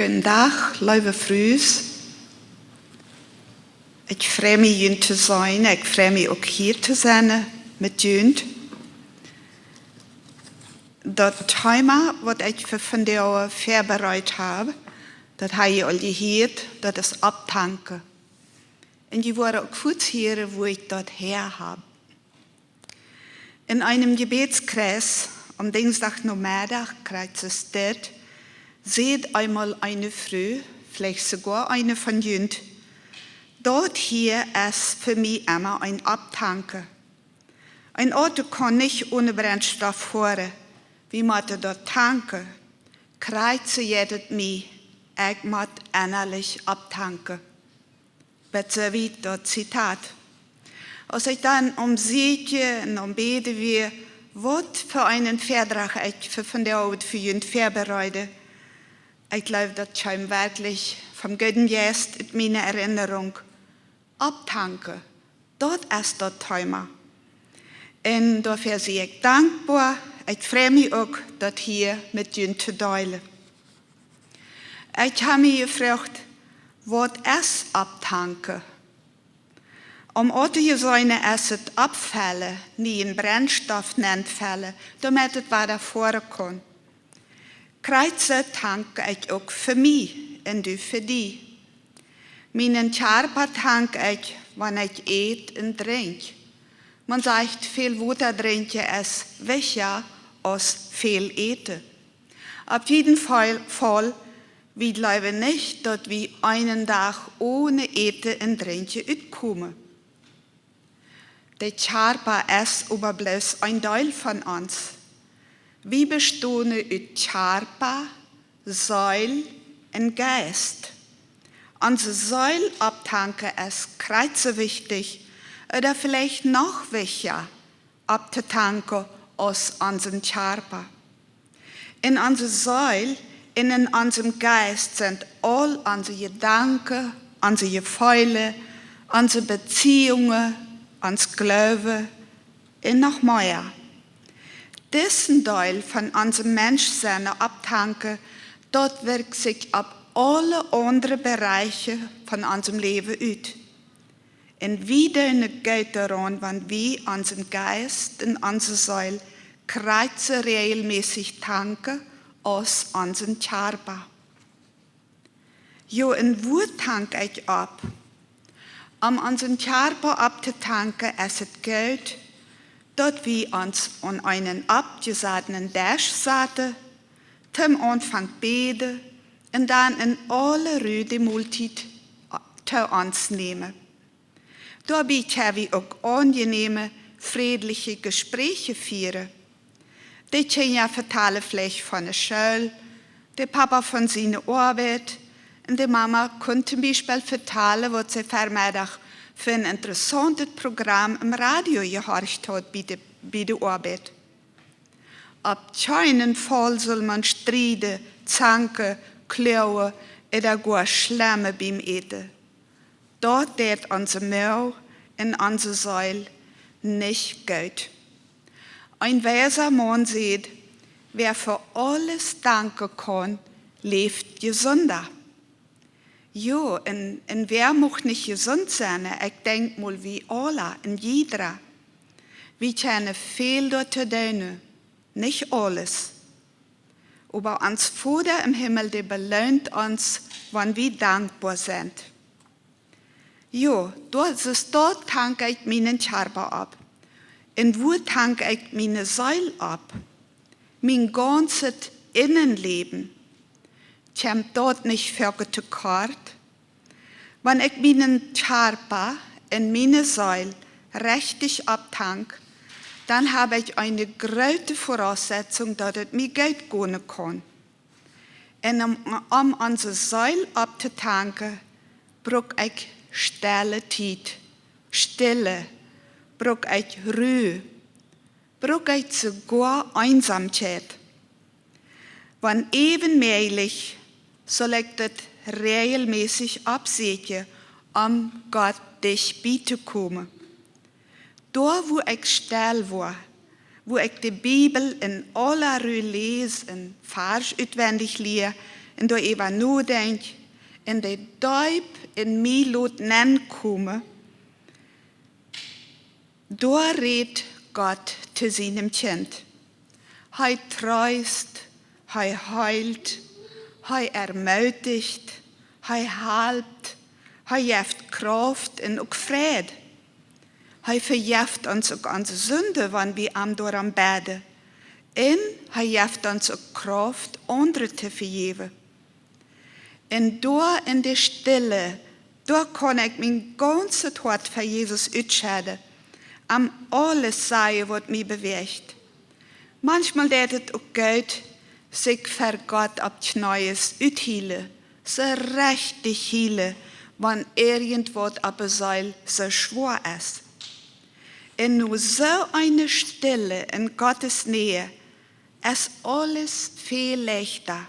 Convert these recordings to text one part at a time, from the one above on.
Guten Tag, lieve Frühs. Ik freue mich, hier te zijn. Ik freue mich ook hier te zijn met jullie. Dat Thema, wat ik voor vandaag voorbereid heb, dat heb je al gehoord, dat is abtanken. En je wordt ook goed horen, wo ich dat her habe. In einem Gebetskreis am Dienstagnachmittag, Kreuzestadt, seht einmal eine Frau, vielleicht sogar eine von Jünd. Dort hier ist für mich immer ein Abtanken. Ein Auto kann nicht ohne Brennstoff fahren. Wie muss dort tanken? Kreuze jedet mich, ich muss innerlich abtanken. Bitte wie das Zitat. Als ich dann umsehe und umbete wir, was für einen Vertrag ich von der Arbeit für Jünd vorbereite, ich glaube, das scheint wirklich vom Guten Geist in meiner Erinnerung. Abtanken, das ist das Thema. Und dafür bin ich dankbar. Ich freue mich auch, das hier mit Ihnen zu teilen. Ich habe mich gefragt, was ist Abtanken? Auto zu sein, ist es Abfälle, nie in Brennstoff nennt Fälle, damit es weiter vorkommt. Kreuze tanke ich auch für mich und du für dich. Meinen Charpa tanke ich, wenn ich esse und trinke. Man sagt, viel Wasser trinken ist wichtiger als viel eten. Auf jeden Fall, wir glauben nicht, dass wir einen Tag ohne Eten und Trinken auskommen. Der Charpa ist aber bloß ein Teil von uns. Wir bestehen aus Charpa, Seele und Geist. Unsere Seele abtanken ist kreuzewichtig oder vielleicht noch wichtiger abzutanken als unseren Charpa. In unserer Seele, in unserem Geist sind all unsere Gedanken, unsere Gefühle, unsere Beziehungen, unser Glaube und noch mehr. Diesen Teil von unserem Menschsein abtanken, dort wirkt sich auf alle anderen Bereiche von unserem Leben aus. Und wieder geht daran, wenn wir unseren Geist und unsere Seele kreuze regelmäßig tanken aus unserem Charpa. Jo, und wo tanke ich ab? Unseren Charpa abzutanken, ist es Geld, dort wir uns an einen abgesetzten Tisch setzen, zum Anfang beten und dann in alle Ruhe die Multit zu uns nehmen. Dabei können wir auch angenehme, friedliche Gespräche führen. Die Kinder vertellen vielleicht von der Schule, der Papa von seiner Arbeit und die Mama kann zum Beispiel vertellen, was sie vormittag für ein interessantes Programm im Radio gehorcht hat bei der Arbeit. Auf keinen Fall soll man streiten, zanken, klauen oder gar schlemmen beim Eten. Dort wird unser Maul und unsere Seele nicht gut. Ein weiser Mann sagt, wer für alles danken kann, lebt gesünder. Jo, und wer muss nicht gesund sein? Ich denke mal, wie alle, und jeder. Wir können viel dort tun, nicht alles. Aber uns Vater im Himmel, der belohnt uns, wenn wir dankbar sind. Jo, dort tanke ich meinen Charpa ab. Und wo tanke ich meine Seele ab? Mein ganzes Innenleben. Kommt dort nicht für zu kort? Wenn ich meinen Charpa in meine Seele richtig abtanke, dann habe ich eine große Voraussetzung, dass es mir gut gehen kann. Und um unsere Seele abzutanken, brauche ich stille Zeit, Stille, brauche ich Ruhe, brauche ich sogar Einsamkeit. Wenn eben möglich, soll ich das regelmäßig absehen, um Gott dich beizukommen. Da, wo ich still war, wo ich die Bibel in aller Ruhe lese und Vers auswendig lehre, en door even nadenk, en de diep in mij laat neerkomen, door redt Gott zu seinem Kind. Hij tröst, hij heilt, hij ermutigt, hij helpt, hij geeft Kraft en ook Frieden. Hij vergeeft ons ook onze Sünde, wanneer we hem door hem bidden. En hij geeft ons ook Kraft, anderen te vergeven. En door in de Stille, door kan ik mijn ganze hart voor Jezus uitschäden. Am alles zeggen wat mij beweegt. Manchmal deed het ook goed, zich voor God op het Neues uithielen. Ze richtig hielen, wanneer irgendwas op een Seil so schwer ist. En nur so eine Stille in Gottes Nähe ist alles viel leichter.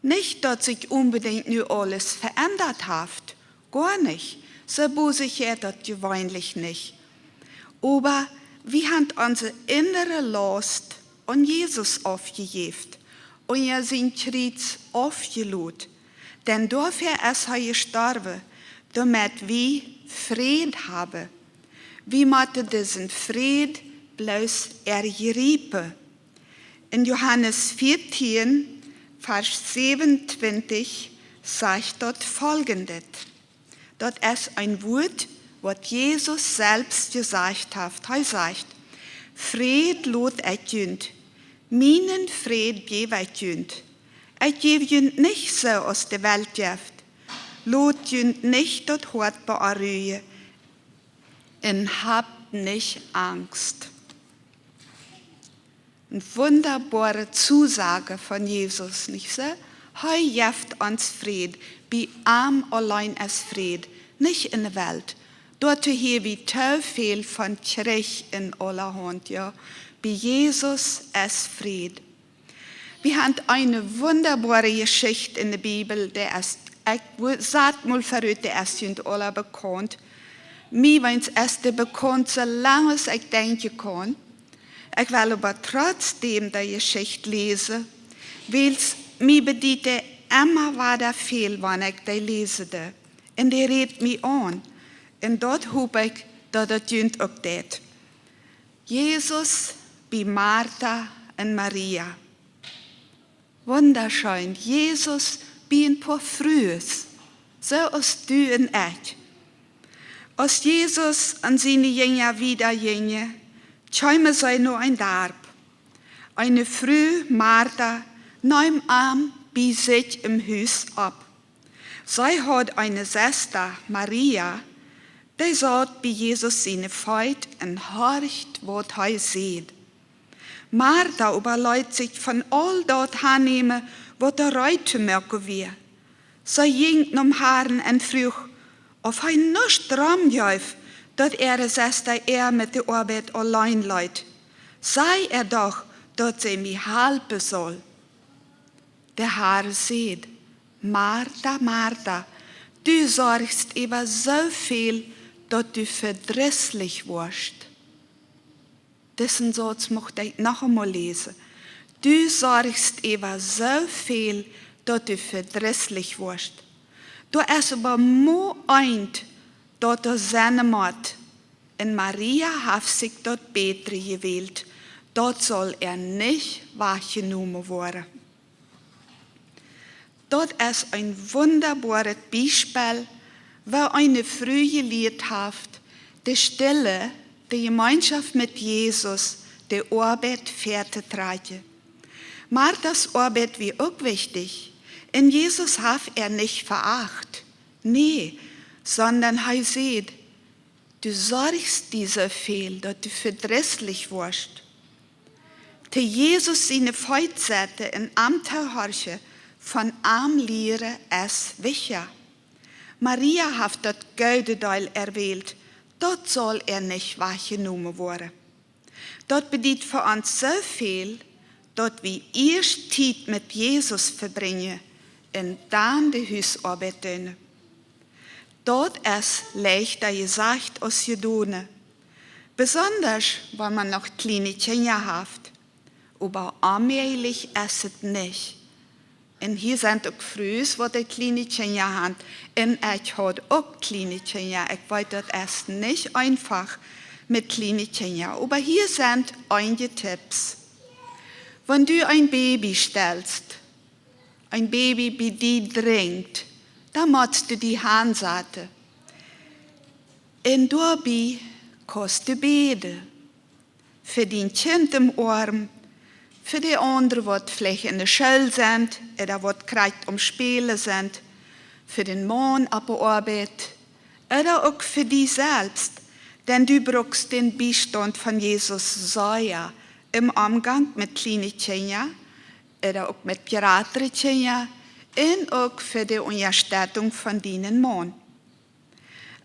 Nicht, dass sich unbedingt nur alles verändert hat, gar nicht. So bosig er das gewöhnlich nicht. Aber wir haben unsere innere Last an Jesus aufgegeben und er sein Kreuz aufgelud. Denn dafür ist er gestorben, damit wir Frieden haben. Wie müssen diesen Frieden bloß ergreifen? In Johannes 14, Vers 27 sagt dort Folgendes. Dort ist ein Wort, was Jesus selbst gesagt hat. Er sagt, Fried lot ich jünd, meinen Fried gebe ich jünd. Ich gebe jünd nicht so aus der Welt gibt. Lot jünd nicht dort hart bearühe. Und habt nicht Angst. Eine wunderbare Zusage von Jesus, nicht so? Er gibt uns Fried, bei ihm allein ist Fried, nicht in der Welt. Dort hier wie zu viel von Krieg in aller Hand, ja. Bei Jesus ist Fried. Wir haben eine wunderbare Geschichte in der Bibel, der ist, ich sag mal verrückt, der ist in aller bekannt. Mir ist der bekannt, solange ich denken kann. Ich will aber trotzdem die Geschichte lesen, weil es mir bedeutet immer wieder viel, wenn ich die lese. Und die redet mich an. Und dort hoffe ich, dass das jünd auch das. Jesus bei Martha und Maria. Wunderschön. Jesus bei ein paar Frühes. So als du und ich. Als Jesus an seine Jünger wieder ginge, käme sie nur ein Darb. Eine Früh Martha nahm ihm bei sich im Haus ab. Sie hat eine Schwester, Maria, die saß bei Jesus seine Feit und horcht, was er sieht. Martha überlegt sich von all dort annehmen, was er heute merken will. Sie ging um Haaren und frug, of hij nicht dran juif, dat Schwester mit der Arbeit allein leidt. Sei doch, dat sie mir helfen soll. Der Herr sagt, Martha, Martha, du sorgst über so viel, dat du verdrießlich wirst. Diesen Satz möchte ich noch einmal lesen. Du sorgst über so viel, dat du verdrießlich wirst. Du ist aber mo eind, dat er seine Mat. Und Maria hat sich dort beter gewählt. Dort soll nicht wahrgenommen werden. Dort ist ein wunderbares Beispiel, wo eine frühe Lied hat, die Stille, die Gemeinschaft mit Jesus, die Arbeit fertig. Marthas Arbeit war auch wichtig. Und Jesus hat nicht verachtet. Nee, sondern er sagt, du sorgst dir so viel, dass du verdrießlich wirst. Die Jesus seine Fortsätze in Amterhorche von am Lehre es wichtig. Maria hat das Geudedeil erwählt, dort soll nicht wahrgenommen werden. Dort bedeutet für uns so viel, dort wir erst Zeit mit Jesus verbringen und dann die Hausarbeit tun. Dort ist leichter gesagt als getan. Besonders, wenn man noch kleine Kinder hat. Aber allmählich ist es nicht. En hier zijn ook vrouwen wat een kleine kindje hebben. En ik had ook kleine kinderen. Ik weet dat es nicht einfach mit kleinen Kindern. Aber hier sind einige Tipps. Wenn du ein Baby stellst, ein Baby bei dir dringt, dann musst du die Hand zetten. En daarbij kannst du beten. Für dein Kind im Arm, für die anderen, die vielleicht in der Schule sind oder die gerade Spielen sind, für den Mann auf der Arbeit oder auch für dich selbst. Denn du brauchst den Beistand von Jesus sehr im Umgang mit kleinen Kindern oder auch mit größeren Kindern und auch für die Unterstützung von deinen Mann.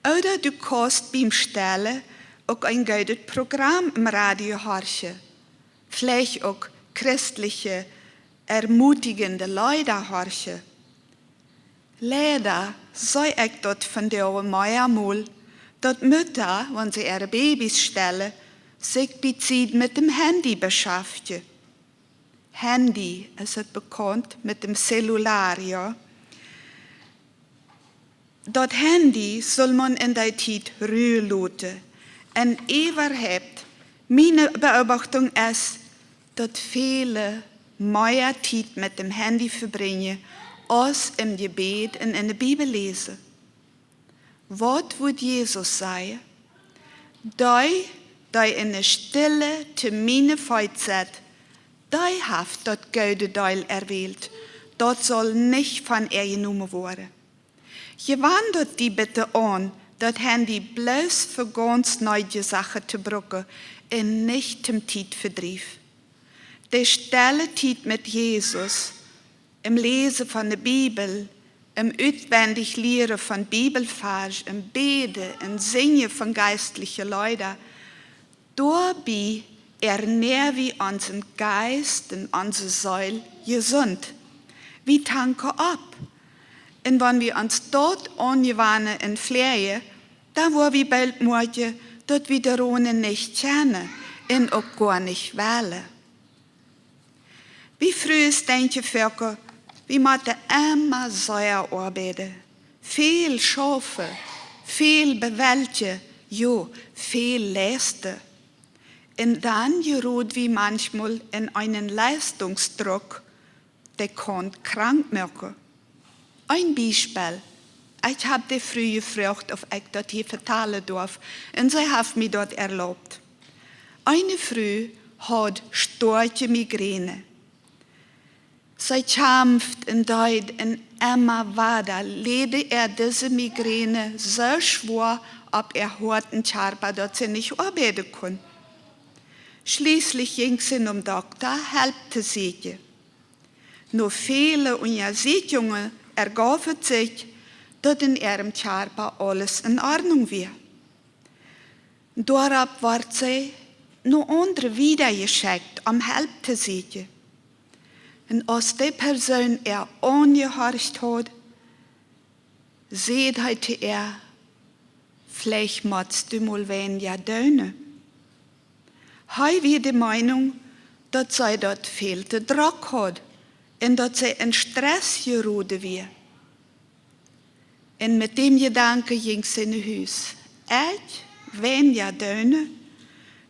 Oder du kannst beim Stellen auch ein gutes Programm im Radio hören. Vielleicht auch christliche, ermutigende Leute hören. Leider sei ich dort von der mehrmals, dass Mütter, wenn sie ihre Babys stellen, sich bei Zeit mit dem Handy beschäftigen. Handy ist es bekannt mit dem Cellular, ja. Das Handy soll man in der Zeit Ruhe lassen. Und überhaupt, meine Beobachtung ist, dass viele mehr Zeit mit dem Handy verbringen, als im Gebet und in der Bibel lesen. Was wird Jesus sagen? Die in der Stille zu meinen Feind sind, die hat das gute Teil erwählt. Das soll nicht von ihr genommen werden. Gewandert die bitte an, das Handy bloß für ganz neue Sachen zu brauchen und nicht zum Zeitvertreib. Die stille Zeit mit Jesus, im Lesen von der Bibel, im auswendig Lehren von Bibelvers, im Beten, im Singen von geistlichen Leuten, dabei ernähren wir unseren Geist und unsere Seele gesund. Wir tanken ab. Und wenn wir uns dort angewöhnen in Pflege, dann wollen wir bald morgen dort wieder ohne nicht kennen und auch gar nicht wählen. Wie früher denke Völker, wir müssen immer sehr arbeiten. Viel schaffen, viel bewältigen, ja, viel leisten. Und dann gerät wir manchmal in einen Leistungsdruck, der kann krank machen. Ein Beispiel. Ich habe die früh gefragt, ob ich das hier vertellen darf, und sie hat mir das erlaubt. Eine Frau hat starke Migräne. Sie kämpft und deut und immer weiter, leide diese Migräne so schwer ab harten Körper, dass sie nicht arbeiten kann. Schließlich ging sie zum Doktor, helpte sie. Nur viele Untersuchungen ergaben sich, dass in ihrem Körper alles in Ordnung war. Darauf wird sie nur andere wiedergeschickt, helpte sie. Und als die Person angehorcht hat, sieht heute vielleicht musst du mal weniger dönen. Heute wird die Meinung, dass sie dort viel zu Druck hat und dass sie in Stress geraten wird. Und mit dem Gedanken ging sie in Haus. Ich, weniger dönen,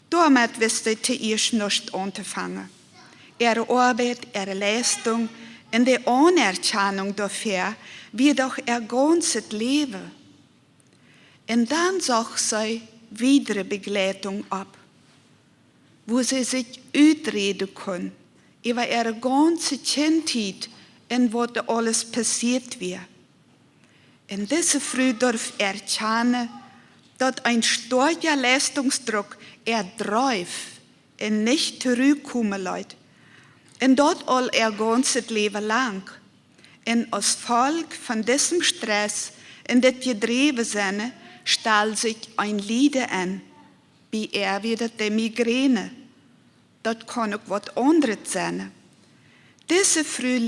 damit wusste ich zuerst nicht anzufangen. Ihre Arbeit, ihre Leistung und die Anerkennung dafür wird doch ihr ganzes Leben. Und dann sagt sie wieder Begleitung ab, wo sie sich ausreden kann über ihre ganze Kindheit und was alles passiert wird. Und diese Früh darf erkennen, dass ein starker Leistungsdruck Drive und nicht zurückkommen lässt. Und dort all ihr ganzes Leben lang. Und als Folge von diesem Stress in das Getriebensein stellt sich ein Leiden an, wie wieder die Migräne. Das kann auch was anderes sein. Diese Früh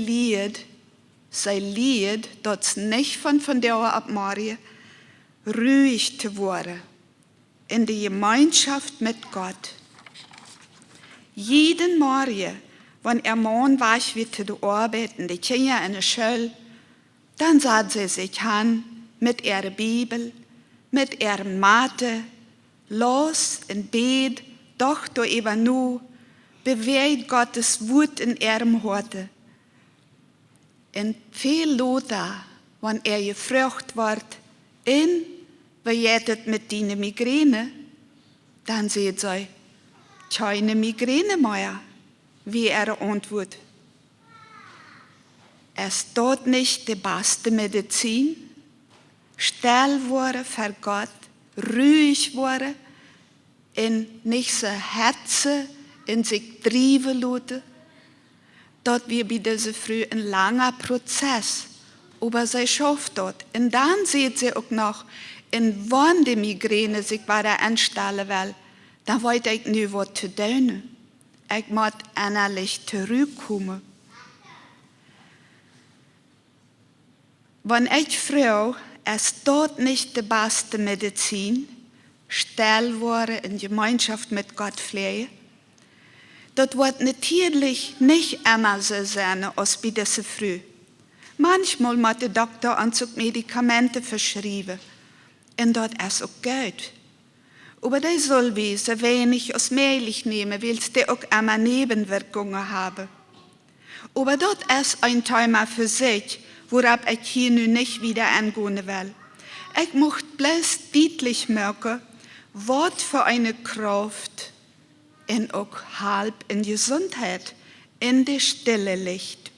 sie lied, dass nicht von der ab Marie, ruhig zu werden, in der Gemeinschaft mit Gott. Jeden Morgen, wenn Mann war wieder die Arbeit und die Kinder in der Schule, dann sahen sie sich an mit ihrer Bibel, mit ihrem Mathe, los in Bett, doch do eben nu, bewegt Gottes Wut in ihrem Horte. Und viel Lothar, wenn gefragt wird, wie geht es mit deiner Migräne? Dann sagt sie, keine Migräne mehr, wie Antwort. Es dort nicht die beste Medizin, still worden für Gott, ruhig worden, und nicht so hetze in sich treiben lassen. Dort wird bei dieser Früh ein langer Prozess, aber sie schafft dort. Und dann sieht sie auch noch, in wann die Migräne sich weiter anstellen will, dann weiß ich nicht, was zu tun. Ich muss innerlich zurückkommen. Wenn ich frage, es dort nicht die beste Medizin, still worden in Gemeinschaft mit Gott pflegen, das wird natürlich nicht immer so sein, als bei dieser Früh. Manchmal muss der Doktor uns Medikamente verschreiben. Und das ist auch gut. Aber das soll wir so wenig als möglich nehmen, weil es auch immer Nebenwirkungen haben. Aber das ist ein Thema für sich, worauf ich hier nun nicht wieder eingehen will. Ich möchte bloß deutlich merken, was für eine Kraft und auch halb in Gesundheit in der Stille liegt.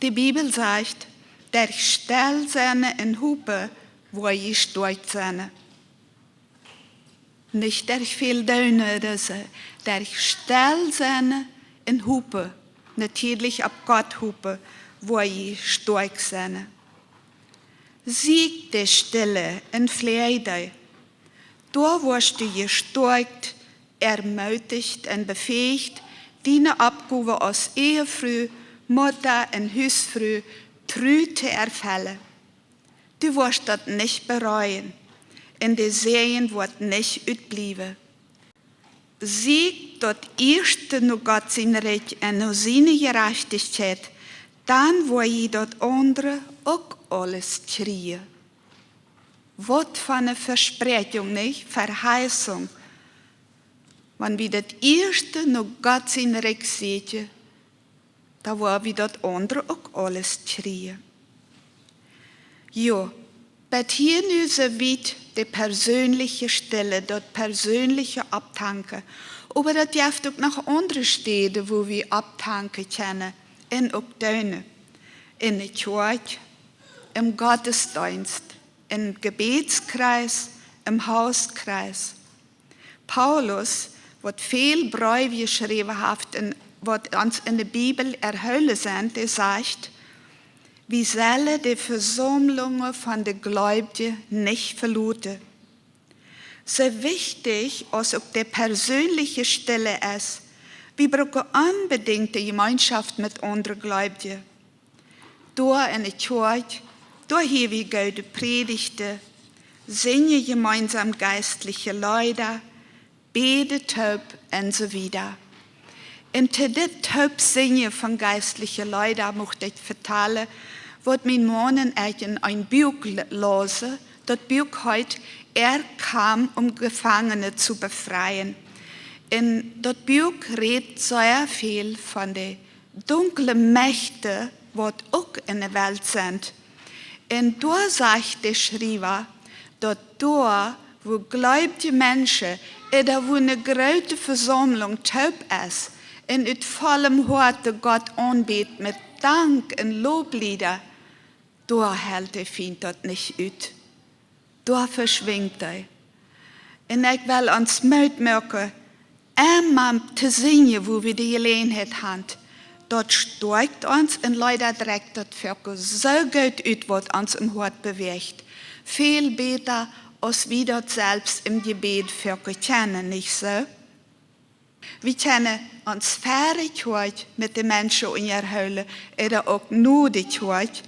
Die Bibel sagt, der still seine in Hupe, wo gestorgt seine. Nicht der viel Döne oder so, der still seine in Hupe, natürlich ab Gott Hupe, wo gestorgt seine. Sieg der Stille in Freude. Da wirst du gestorgt, ermutigt und befähigt, deine Abgabe als Ehefrau, Mutter und Hausfrau treu zu erfüllen. Du wirst das nicht bereuen, und die Sehen wird nicht ausbleiben. Sieg das erste nur Gott sein Recht und nur seine Gerechtigkeit, dann wird das andere auch alles kriegen. Was für eine Versprechung, nicht? Verheißung. Wenn wir das erste nur Gott sein Recht sehen, dann wird wir das andere auch alles kriegen. Ja, bei hier nu so weit die persönliche Stille, das persönliche Abtanken. Aber das gibt auch noch andere Städte, wo wir abtanken können. In auch Döne. In der Kirche, im Gottesdienst, im Gebetskreis, im Hauskreis. Paulus, was viel Briefe geschrieben hat, was uns in der Bibel erhöhlen sind, der sagt, wir sollen die Versammlungen von den Gläubigen nicht verlassen. So wichtig, als auch die persönliche Stille ist, wir brauchen unbedingt die Gemeinschaft mit anderen Gläubigen. Da in der Kirche, da hier wir gute Predigten, singen gemeinsam geistliche Leute, beten taub und so weiter. Und zu dem taub singen von geistlichen Leuten möchte ich vertellen, was mein Mann und ich in ein Buch lesen. Das Buch heißt, kam, um Gefangene zu befreien. In das Buch redet sehr viel von den dunklen Mächten, die auch in der Welt sind. Und da sagt der Schreiber, dass da, wo gläubige Menschen, oder wo eine große Versammlung taub ist, und mit vollem Herzen Gott anbetet mit Dank und Loblieder, da hält der Feind das nicht aus. Da verschwingt er. Und ich will uns Mut merken, einmal zu singen, wo wir die Gelegenheit haben. Dort stärkt uns und leider trägt das Völker so gut aus, was uns im Hort bewegt. Viel besser, als wir das selbst im Gebet Völker kennen, nicht so? Wir können uns fertig mit den Menschen in der Hölle oder auch nur die Kirche.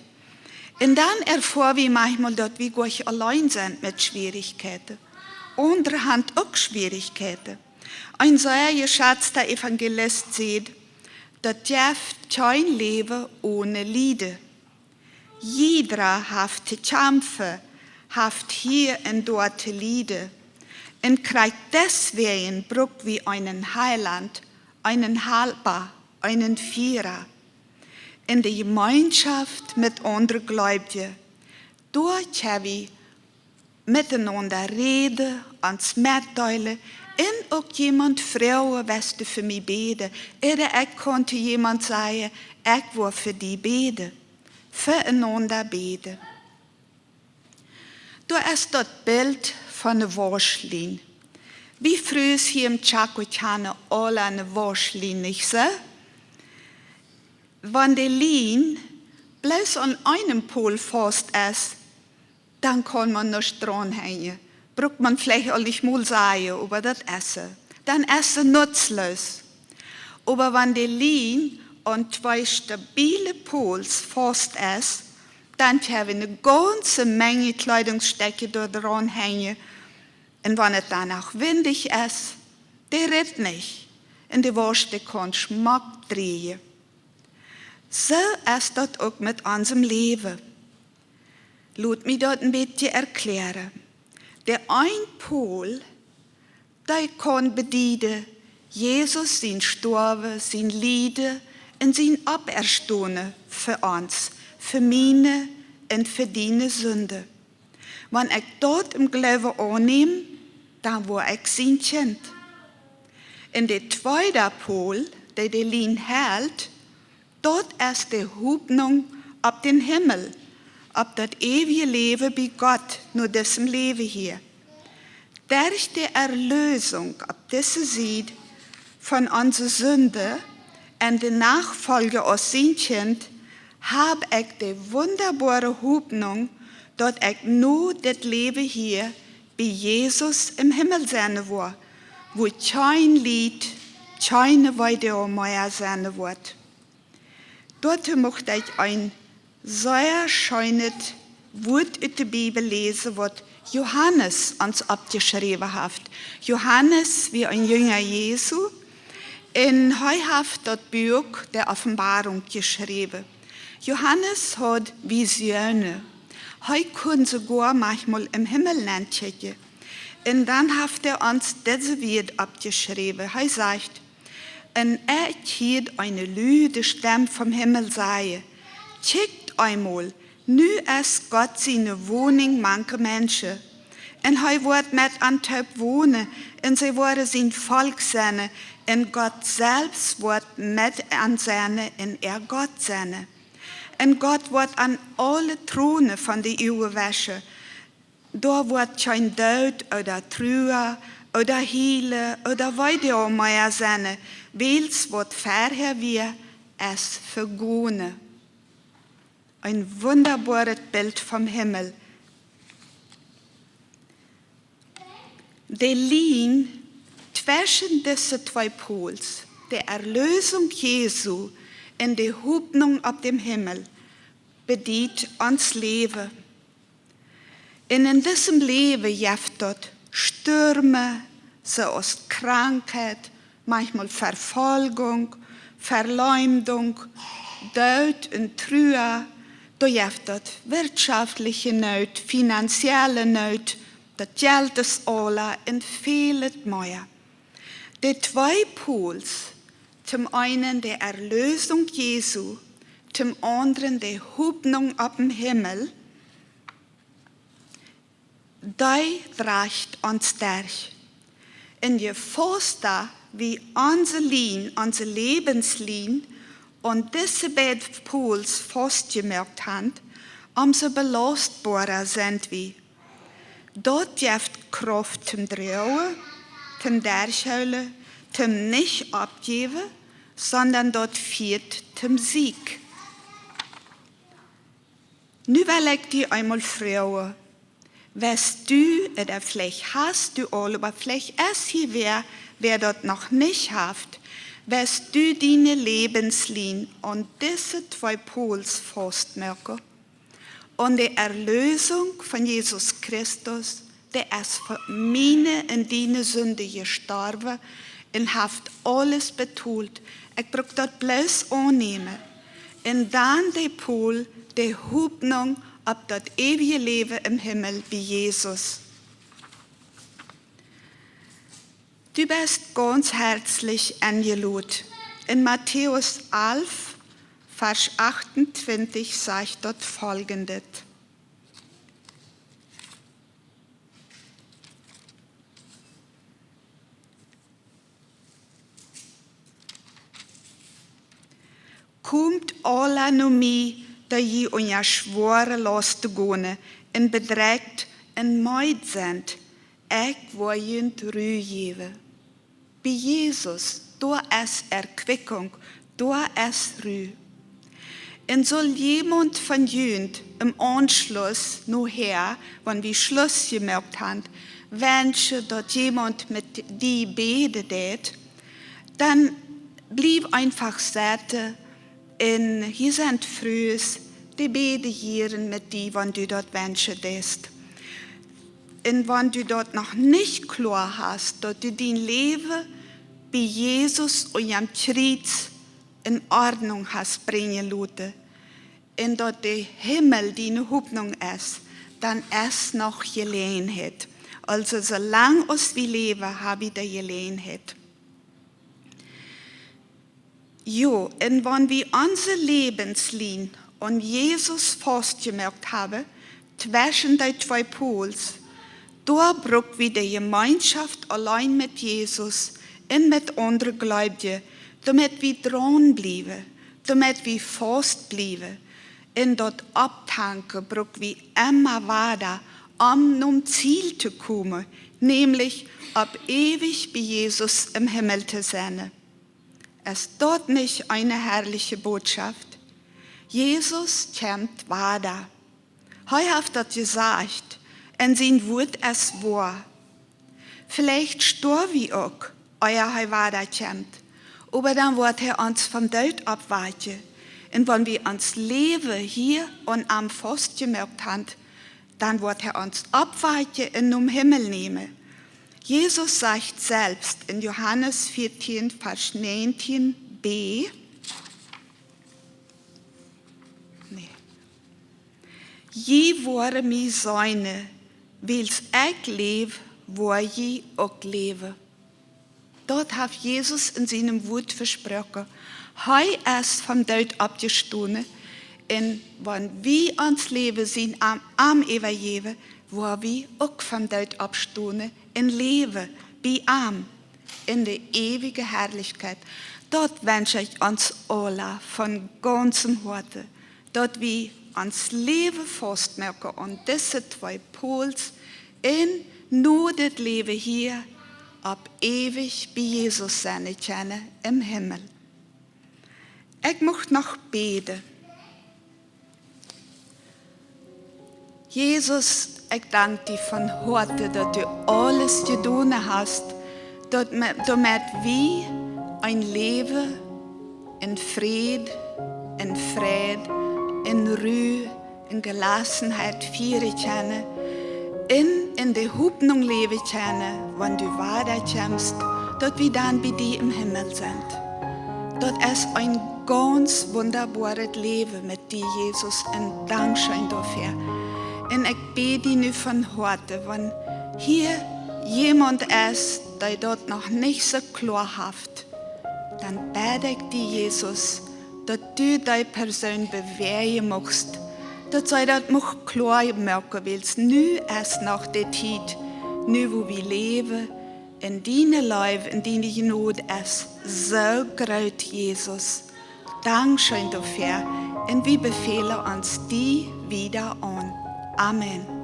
Und dann erfahren wir manchmal, dass wir gar nicht allein sind mit Schwierigkeiten. Andere haben auch Schwierigkeiten. Ein sehr geschätzter Evangelist sagt, dat jeft kein Leben ohne Liebe. Jeder hat zu kämpfen, hat hier und dort zu leiden und kriegt deswegen Bruck wie einen Heiland, einen Helfer, einen Führer. In der Gemeinschaft mit anderen Gläubigen, dort haben wir miteinander reden, uns mitteilen, und auch jemand fragen, was du für mich beten. Oder ich konnte jemand sagen, ich will für die beten. Füreinander beten. Da ist das Bild von einer Waschline. Wie früher hier im Chacochane alle eine Waschline, nicht so? Wenn die Line bloß an einem Pol fest ist, dann kann man nicht dranhängen. Braucht man vielleicht auch nicht mal sagen über das Essen. Dann ist es nutzlos. Aber wenn die Line an zwei stabile Pols fest ist, dann haben wir eine ganze Menge Kleidungsstücke da dran hängen. Und wenn es dann auch windig ist, der redet nicht. Und die Wurst kann Geschmack drehen. So ist das auch mit unserem Leben. Lass mich das ein bisschen erklären. Der ein Pol, der kann bedienen, Jesus sein Sterben, sein Leiden und sein Aberstehen für uns, für meine und für deine Sünde. Wenn ich dort im Glauben annehme, dann war ich sein Kind. In der zweite Pol, der die Linie hält, dort ist die Hoffnung auf den Himmel, auf das ewige Leben bei Gott, nur diesem Leben hier. Durch die Erlösung auf dieser Seite von unserer Sünde und der Nachfolge aus sein Kind, habe ich die wunderbare Hoffnung, dass ich nur das Leben hier bei Jesus im Himmel sein wird, wo kein Lied, keine weitere mehr sein wird. Dort möchte ich ein sehr schönes Wort in der Bibel lesen, was Johannes uns abgeschrieben hat. Johannes, wie ein Jünger Jesu, in hat das Buch der Offenbarung geschrieben. Johannes hat Visionen. Er kann sogar manchmal im Himmel entdecken. Und dann hat uns diese Wort abgeschrieben. Er sagt, und ich hielt eine lüde Stimme vom Himmel sagen, checkt einmal, nu ist Gott seine Wohnung manche Menschen. Und er wird mit Antep wohnen, und sie werden sein Volk sein, und Gott selbst wird mit an seine, und Gott sein. Und Gott wird an alle Throne von der Erde waschen. Da wird kein Tod oder Trauer oder Heile oder weiter mehr sein, weil es wird vorher wie es vergehen. Ein wunderbares Bild vom Himmel. Die Linie zwischen diesen zwei Pols, der Erlösung Jesu und die Hoffnung auf dem Himmel, bedient uns Leben. Und in diesem Leben gibt es Stürme, so aus Krankheit, manchmal Verfolgung, Verleumdung, Tod und Trauer. Da gibt es wirtschaftliche Not, finanzielle Not, das Geld ist alle und vieles mehr. Die zwei Pols, zum einen der Erlösung Jesu, zum anderen die Hoffnung auf dem Himmel, die trägt uns durch. Und je fester wie unsere Lebenslinie und diese beiden Pols festgemerkt haben, umso belastbarer sind wir. Dort gibt Kraft zum Trauen, zum Durchhalten, zum nicht abgeben, sondern dort führt zum Sieg. Nu will ich dir einmal fragen, weißt du, oder vielleicht hast du all, aber vielleicht ist hier wer dort noch nicht hat, weißt du deine Lebenslinie und diese zwei Pols festmerken? Und die Erlösung von Jesus Christus, der ist für meine und deine Sünde gestorben und hat alles betont Ik bruk dat bloos aannemen. En dan de pool, de hoopnung op dat eeuwige leven im Himmel bij Jezus. Du bist ganz herzlich eingeladen. In Matthäus 11, Vers 28 sagt dort folgendes. Komt alle naar mij, dat je on je zware last te gaan en bedreigt en meid zijn. Ik wil je rust geven. Bij Jezus, daar is erquickung, daar is rust. En soll jemand van jullie im Anschluss nachher, wenn wir Schluss gemacht haben, wünschen, dass jemand mit die beten deed, dann blieb einfach sitzen und hier sind frühs, die beten hier mit die, wenn du dort wünschen deest. Und wenn du dort noch nicht klar hast, dass du dein Leben bei Jesus und ihrem Kreuz in Ordnung hast bringen lassen, und dass der Himmel deine Hoffnung ist, dann ist noch Gelegenheit. Also solange wir leben, habe ich die Gelegenheit. Ja, und wenn wir unsere Lebenslinie an Jesus festgemacht haben, zwischen die zwei Pols, da brauchen wir die Gemeinschaft allein mit Jesus und mit anderen Gläubigen, damit wir dranbleiben, damit wir festbleiben. In dat Abtanken brauchen wir immer weiter, zum Ziel zu kommen, nämlich ab ewig bei Jesus im Himmel zu sein. Ist dort nicht eine herrliche Botschaft? Jesus kommt weiter. Er hat das gesagt, und sein Wort ist wahr. Vielleicht sterben wir auch, euer er weiterkommt, aber dann wird er uns vom Tod abweichen. Und wenn wir uns Leben hier und am festgemacht haben, dann wird er uns abweichen und zum Himmel nehmen. Jesus sagt selbst in Johannes 14, Vers 19b, Je worden mij seine, wils ik leef, wo je ook leven. Dort hat Jesus in seinem Wort versprochen. Er ist vom Tod abgestoßen. Und wenn wir uns Leben sind, am Evangelium, wo wir auch vom Tod abstoßen und leben, bei ihm, in der ewigen Herrlichkeit. Dort wünsche ich uns alle von ganzem Herzen, dort wir uns Leben festmerken und diese zwei Pols in nur das Leben hier, ab ewig bei Jesus sein können im Himmel. Ich möchte noch beten. Jesus, ich danke dir von Herzen, dass du alles getan hast, damit wir ein Leben in Frieden, in Frieden, in Ruhe, in Gelassenheit führen können, in der Hoffnung leben können, wenn du weiterkommst, dass wir dann bei dir im Himmel sind. Das ist ein ganz wunderbares Leben mit dir, Jesus, und Dankeschön dafür. Und ich bete dir nur von Herzen, wenn hier jemand ist, der dort noch nicht so klar hat, dann bete ich dir, Jesus, dass du deine Person bewegen magst, dass du das noch klar merken willst. Nu ist noch die Zeit, nu wo wir leben, in deine Leben, in deine Gnade ist so groß, Jesus. Dankeschön dafür und wir befehlen uns die wieder an. Amen.